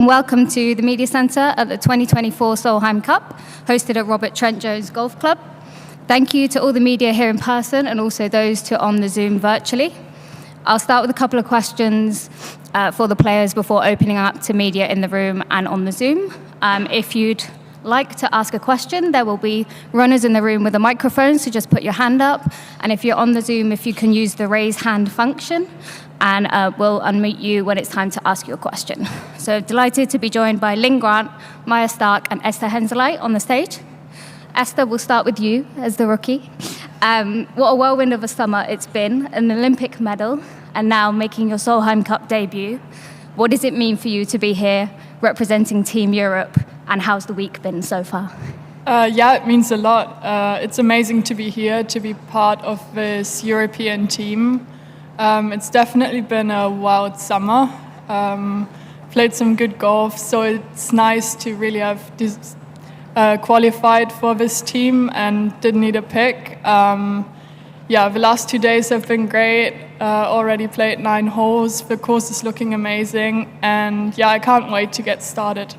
Welcome to the Media Centre at the 2024 Solheim Cup, hosted at Robert Trent Jones Golf Club. Thank you to all the media here in person and also those on the Zoom virtually. I'll start with a couple of questions for the players before opening up to media in the room and on the Zoom. If you'd like to ask a question, there will be runners in the room with a microphone, so just put your hand up. And if you're on the Zoom, if you can use the raise hand function, and we'll unmute you when it's time to ask your question. So delighted to be joined by Linn Grant, Maja and Esther Henseleit on the stage. Esther, we'll start with you as the rookie. What a whirlwind of a summer it's been, an Olympic medal, and now making your Solheim Cup debut. What does it mean for you to be here representing Team Europe, and how's the week been so far? Yeah, it means a lot. It's amazing to be here, to be part of this European team. It's definitely been a wild summer. Played some good golf, so it's nice to really have qualified for this team and didn't need a pick. Yeah, the last 2 days have been great. Already played 9 holes. The course is looking amazing, and yeah, I can't wait to get started.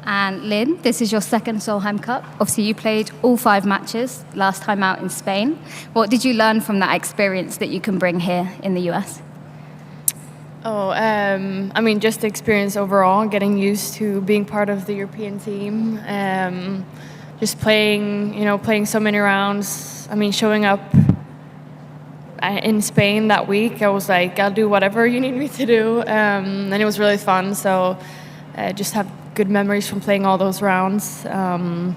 And Linn, this is your second Solheim Cup. Obviously, you played all 5 matches last time out in Spain. What did you learn from that experience that you can bring here in the US? I mean, just the experience overall, getting used to being part of the European team, just playing so many rounds. I mean, showing up in Spain that week, I was like, I'll do whatever you need me to do, and it was really fun. So just have good memories from playing all those rounds. No,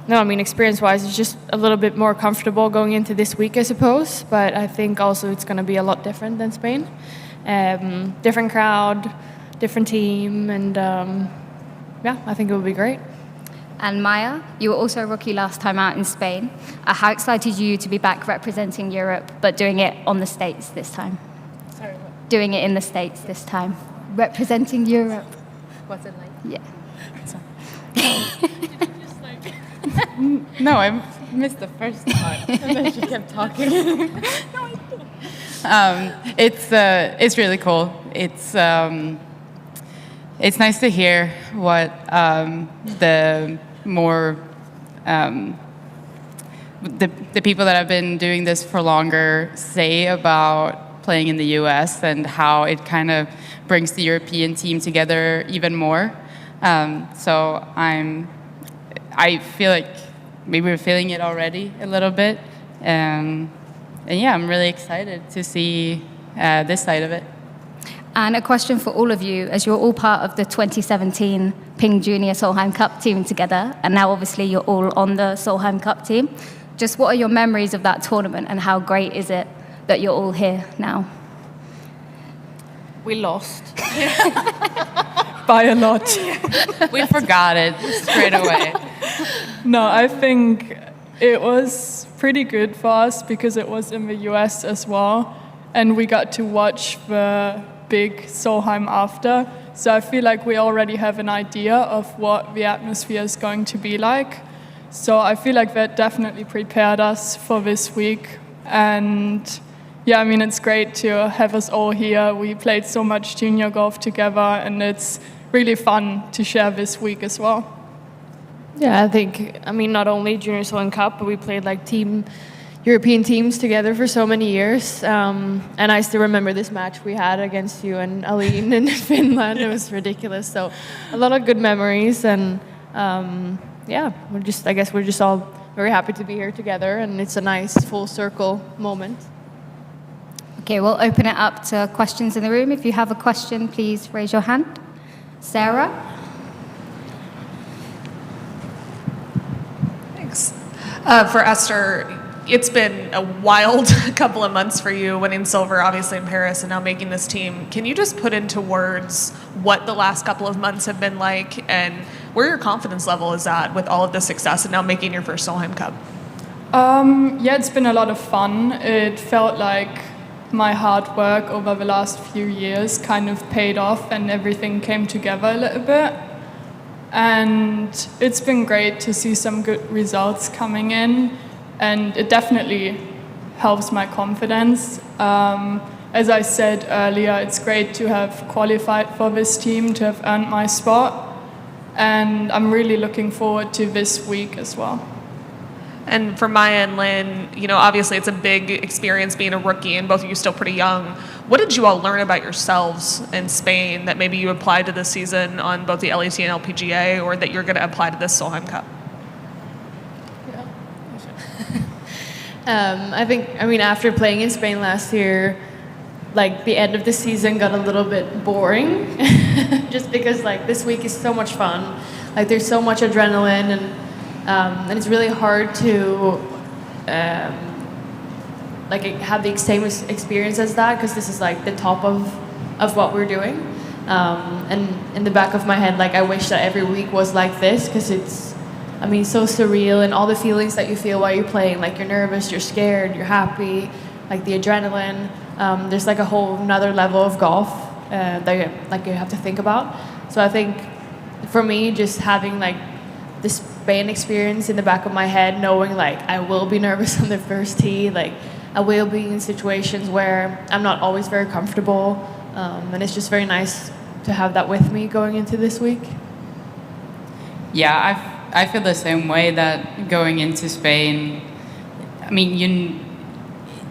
I mean, experience-wise, it's just a little bit more comfortable going into this week, I suppose. But I think also it's going to be a lot different than Spain. Different crowd, different team, and yeah, I think it will be great. And Maja, you were also a rookie last time out in Spain. How excited are you to be back representing Europe, but doing it on the States this time? Sorry, what? Doing it in the States this time. Representing Europe. What's it like? Yeah. No, I missed the first part, and then she kept talking. It's really cool. It's nice to hear what the people that have been doing this for longer say about playing in the U.S. and how it kind of brings the European team together even more. So I feel like maybe we're feeling it already a little bit. And yeah, I'm really excited to see this side of it. And a question for all of you, as you're all part of the 2017 Ping Junior Solheim Cup team together, and now obviously you're all on the Solheim Cup team. Just what are your memories of that tournament, and how great is it that you're all here now? We lost. By a lot. We forgot it straight away. No, I think it was pretty good for us because it was in the US as well, and we got to watch the big Solheim after. So I feel like we already have an idea of what the atmosphere is going to be like. So I feel like that definitely prepared us for this week. And yeah, I mean, it's great to have us all here. We played so much junior golf together, and it's really fun to share this week as well. Yeah, I mean, not only Junior Solheim Cup, but we played like European teams together for so many years. And I still remember this match we had against you and Aline in Finland. It was ridiculous. So a lot of good memories. And yeah, I guess we're just all very happy to be here together. And it's a nice full circle moment. Okay, we'll open it up to questions in the room. If you have a question, please raise your hand. Sarah? Thanks. For Esther, it's been a wild couple of months for you, winning silver, obviously, in Paris, and now making this team. Can you just put into words what the last couple of months have been like and where your confidence level is at with all of the success and now making your first Solheim Cup? Yeah, it's been a lot of fun. It felt like my hard work over the last few years kind of paid off and everything came together a little bit. And it's been great to see some good results coming in, and it definitely helps my confidence. as I said earlier, it's great to have qualified for this team, to have earned my spot, and I'm really looking forward to this week as well. And for Maja and Linn, obviously it's a big experience being a rookie, and both of you still pretty young. What did you all learn about yourselves in Spain that maybe you applied to this season on both the LET and LPGA, or that you're going to apply to this Solheim Cup? I mean, after playing in Spain last year, like the end of the season got a little bit boring, just because like this week is so much fun. Like there's so much adrenaline, and it's really hard to like have the same experience as that, because this is like the top of what we're doing. And in the back of my head, like I wish that every week was like this, because it's, I mean, so surreal, and all the feelings that you feel while you're playing, like you're nervous, you're scared, you're happy, like the adrenaline. There's like a whole another level of golf that you have to think about. So I think for me, just having like this Spain experience in the back of my head, knowing like I will be nervous on the first tee, like I will be in situations where I'm not always very comfortable, and it's just very nice to have that with me going into this week. Yeah, I feel the same way, that going into Spain, I mean,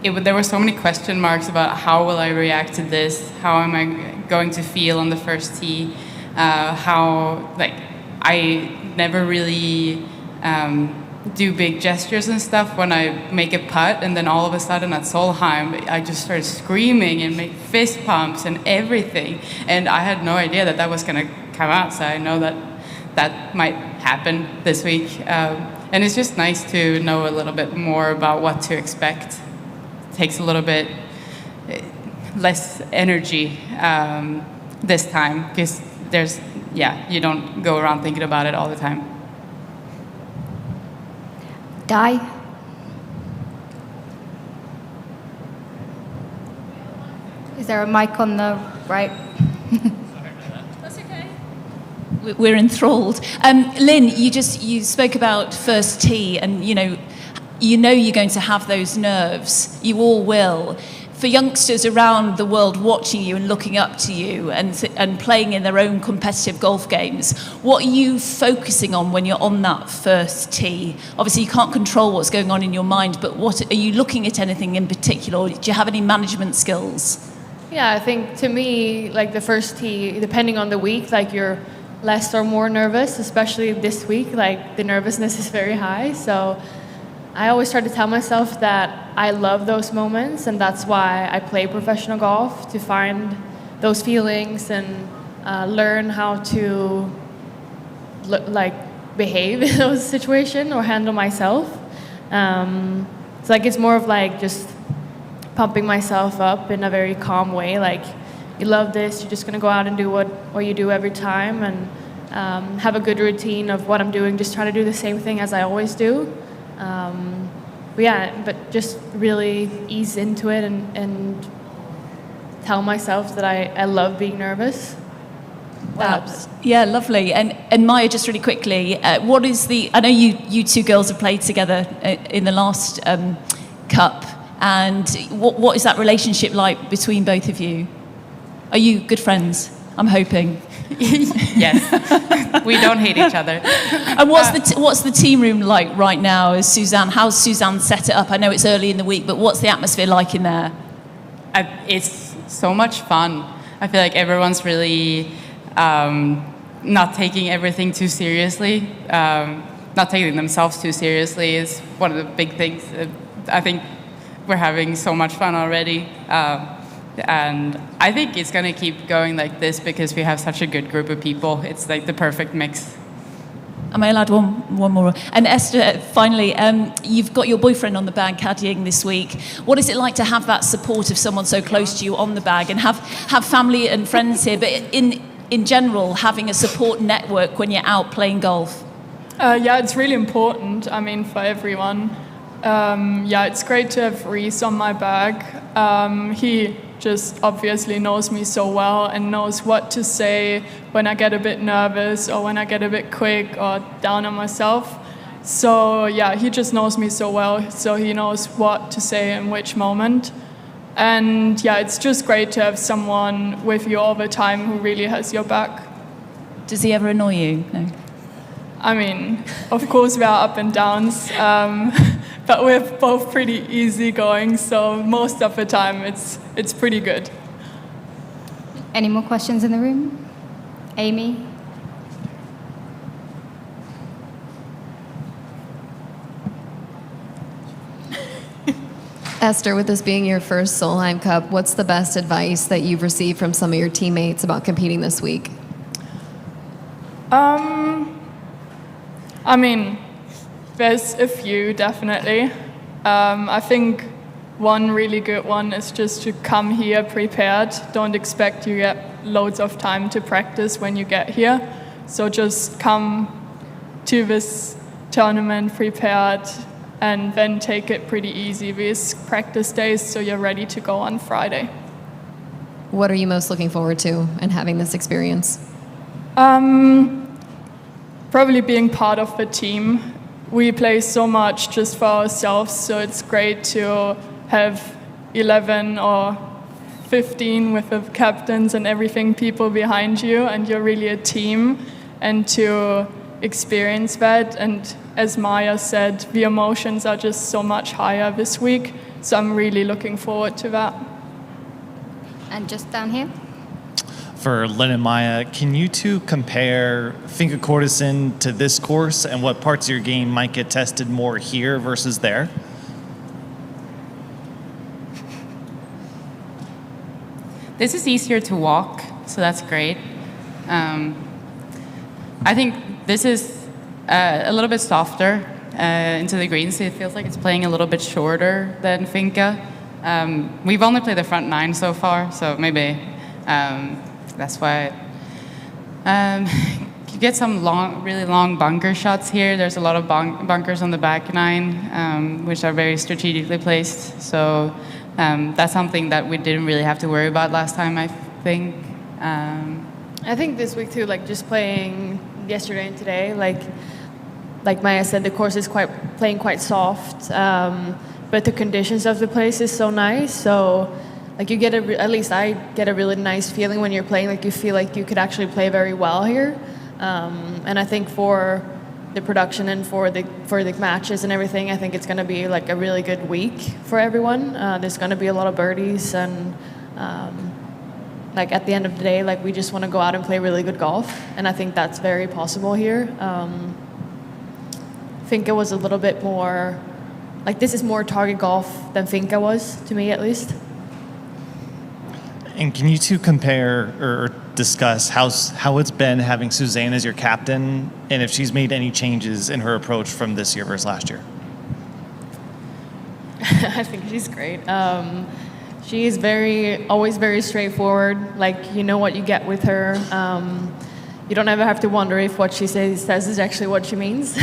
there were so many question marks about how will I react to this, how am I going to feel on the first tee, how, like, I never really do big gestures and stuff when I make a putt, and then all of a sudden at Solheim, I just started screaming and make fist pumps and everything, and I had no idea that was going to come out, so I know that might happen this week, and it's just nice to know a little bit more about what to expect. It takes a little bit less energy this time, because you don't go around thinking about it all the time. Di? Is there a mic on the right? That's okay. We're enthralled. Linn, you spoke about first tee, and you know you're going to have those nerves. You all will. For youngsters around the world watching you and looking up to you and playing in their own competitive golf games, what are you focusing on when you're on that first tee? Obviously, you can't control what's going on in your mind, but what are you looking at anything in particular? Or do you have any management skills? Yeah, I think to me, like the first tee, depending on the week, like you're less or more nervous, especially this week, like the nervousness is very high. So I always try to tell myself that I love those moments, and that's why I play professional golf, to find those feelings and learn how to behave in those situations or handle myself. So like it's more of like just pumping myself up in a very calm way. Like, you love this, you're just gonna go out and do what you do every time, and have a good routine of what I'm doing, just try to do the same thing as I always do. But just really ease into it and tell myself that I love being nervous. Yeah, lovely. And Maja, just really quickly, what is I know you two girls have played together in the last cup, and what is that relationship like between both of you? Are you good friends? I'm hoping. Yes, we don't hate each other. And what's the team room like right now? How's Suzanne set it up? I know it's early in the week, but what's the atmosphere like in there? It's so much fun. I feel like everyone's really not taking everything too seriously, not taking themselves too seriously is one of the big things. I think we're having so much fun already. And I think it's going to keep going like this because we have such a good group of people. It's like the perfect mix. Am I allowed one more? And Esther, finally, you've got your boyfriend on the bag caddying this week. What is it like to have that support of someone so close to you on the bag, and have family and friends here, but in general, having a support network when you're out playing golf? Yeah, it's really important, I mean, for everyone. It's great to have Reese on my bag. He just obviously knows me so well and knows what to say when I get a bit nervous or when I get a bit quick or down on myself. So yeah, he just knows me so well, so he knows what to say in which moment. And yeah, it's just great to have someone with you all the time who really has your back. Does he ever annoy you? No. I mean, of course there are up and downs, but we're both pretty easygoing, so most of the time it's pretty good. Any more questions in the room? Amy? Esther, with this being your first Solheim Cup, what's the best advice that you've received from some of your teammates about competing this week? I mean, there's a few, definitely. I think one really good one is just to come here prepared. Don't expect you get loads of time to practice when you get here. So just come to this tournament prepared and then take it pretty easy with practice days so you're ready to go on Friday. What are you most looking forward to in having this experience? Probably being part of the team. We play so much just for ourselves, so it's great to have 11 or 15 with the captains and everything, people behind you, and you're really a team, and to experience that. And as Maja said, the emotions are just so much higher this week, so I'm really looking forward to that. And just down here? For Linn and Maja, can you two compare Finca Courtesan to this course and what parts of your game might get tested more here versus there? This is easier to walk, so that's great. I think this is a little bit softer into the greens. It feels like it's playing a little bit shorter than Finca. We've only played the front 9 so far, so maybe that's why. You get some really long bunker shots here. There's a lot of bunkers on the back 9, which are very strategically placed. So that's something that we didn't really have to worry about last time, I think. I think this week too, like just playing yesterday and today, like Maja said, the course is playing quite soft, but the conditions of the place is so nice. So like you get at least I get a really nice feeling when you're playing. Like you feel like you could actually play very well here. And I think for the production and for the matches and everything, I think it's going to be like a really good week for everyone. There's going to be a lot of birdies, and like at the end of the day, like we just want to go out and play really good golf, and I think that's very possible here. I think it was a little bit more like this is more target golf than Finca was, to me at least. And can you two compare or discuss how it's been having Suzanne as your captain, and if she's made any changes in her approach from this year versus last year? I think she's great. She is always very straightforward. Like you know what you get with her. You don't ever have to wonder if what she says is actually what she means,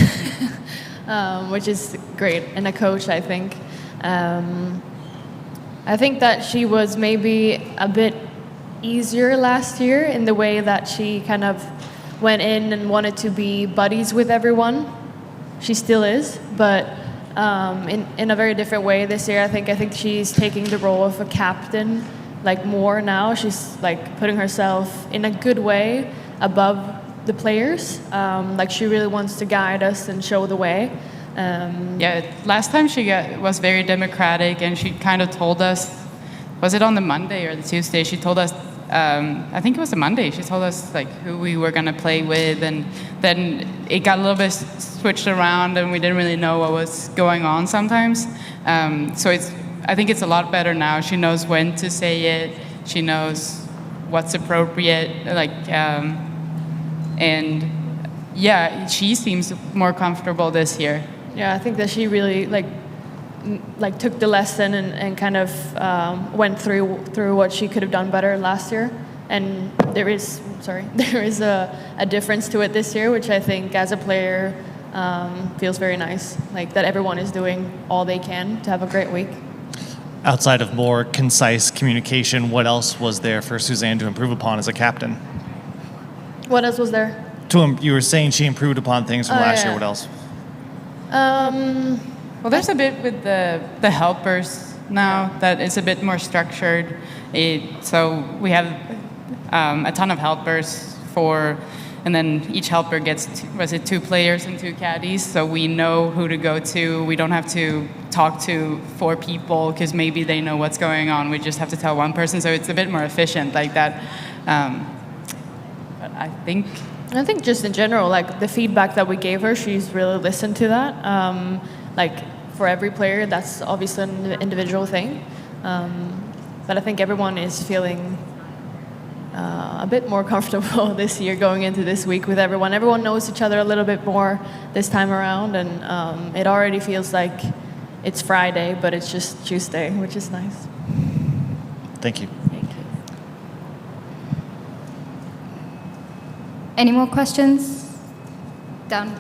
which is great. And a coach, I think. I think that she was maybe a bit easier last year in the way that she kind of went in and wanted to be buddies with everyone. She still is, but in a very different way this year. I think she's taking the role of a captain like more now. She's like putting herself in a good way above the players. Like she really wants to guide us and show the way. Last time she was very democratic, and she kind of told us, was it on the Monday or the Tuesday? She told us, I think it was the Monday, she told us like who we were going to play with, and then it got a little bit switched around and we didn't really know what was going on sometimes. So I think it's a lot better now. She knows when to say it, she knows what's appropriate, and yeah, she seems more comfortable this year. Yeah, I think that she really like took the lesson and kind of went through what she could have done better last year. And there is a difference to it this year, which I think as a player feels very nice. Like that everyone is doing all they can to have a great week. Outside of more concise communication, what else was there for Suzanne to improve upon as a captain? What else was there? You were saying she improved upon things from last year. What else? Well, there's a bit with the helpers now that is a bit more structured. So we have a ton of helpers and then each helper gets, 2 players and 2 caddies, so we know who to go to. We don't have to talk to 4 people because maybe they know what's going on. We just have to tell one person, so it's a bit more efficient like that. But I think just in general, like the feedback that we gave her, she's really listened to that. Like for every player, that's obviously an individual thing. But I think everyone is feeling a bit more comfortable this year going into this week with everyone. Everyone knows each other a little bit more this time around, and it already feels like it's Friday, but it's just Tuesday, which is nice. Thank you. Thank you. Any more questions? Down.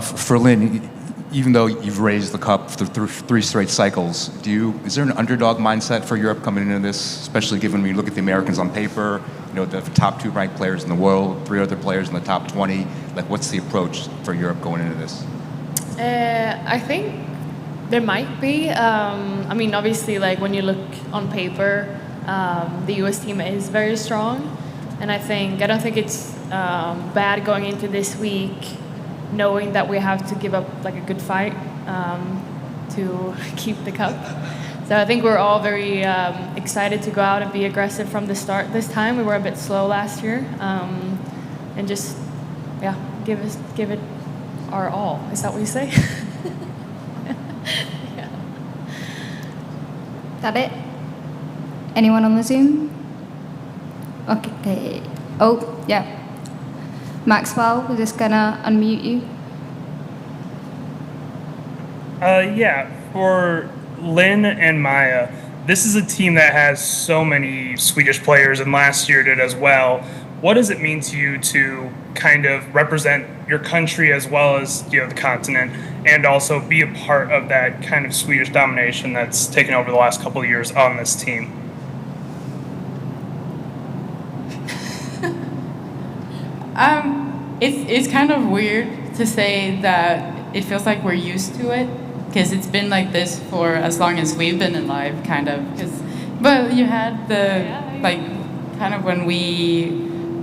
For Linn, even though you've raised the cup through 3 straight cycles, is there an underdog mindset for Europe coming into this, especially given when you look at the Americans on paper, the top 2 ranked players in the world, 3 other players in the top 20? Like, what's the approach for Europe going into this? I think there might be. I mean, obviously, like when you look on paper, the U.S. team is very strong, and I don't think it's bad going into this week knowing that we have to give up like a good fight to keep the cup. So I think we're all very excited to go out and be aggressive from the start this time. We were a bit slow last year, and just give it our all. Is that what you say? Yeah. That it? Anyone on the Zoom? Okay. Oh, yeah. Maxwell, we're just gonna unmute you. For Linn and Maja, this is a team that has so many Swedish players, and last year did as well. What does it mean to you to kind of represent your country as well as the continent, and also be a part of that kind of Swedish domination that's taken over the last couple of years on this team? It's kind of weird to say that it feels like we're used to it, because it's been like this for as long as we've been alive, kind of. But you had kind of when we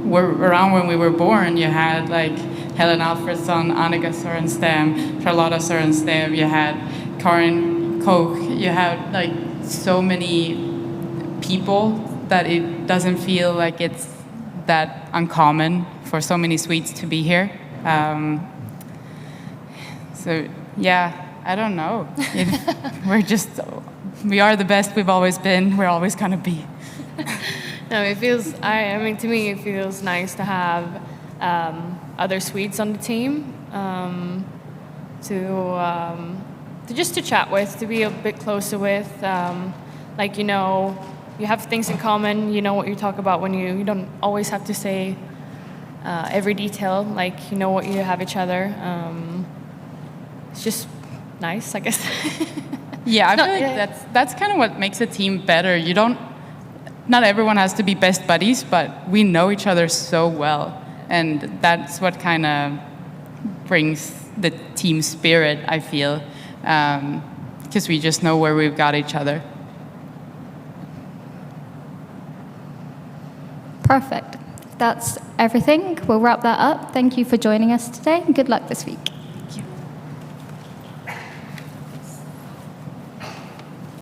were around when we were born, you had like Helen Alfredsson, Annika Sorenstam, Charlotta Sorenstam, you had Karin Koch, you had like so many people that it doesn't feel like it's that uncommon for so many Swedes to be here. So yeah, I don't know. We are the best we've always been. We're always gonna be. No, it feels. I mean, to me, it feels nice to have other Swedes on the team to just to chat with, to be a bit closer with. You have things in common. You know what you talk about when you don't always have to say every detail. Like you know what you have each other. It's just nice, I guess. Yeah, I feel like that's kind of what makes a team better. Not everyone has to be best buddies, but we know each other so well, and that's what kind of brings the team spirit, I feel, because we just know where we've got each other. Perfect. That's everything. We'll wrap that up. Thank you for joining us today, and good luck this week.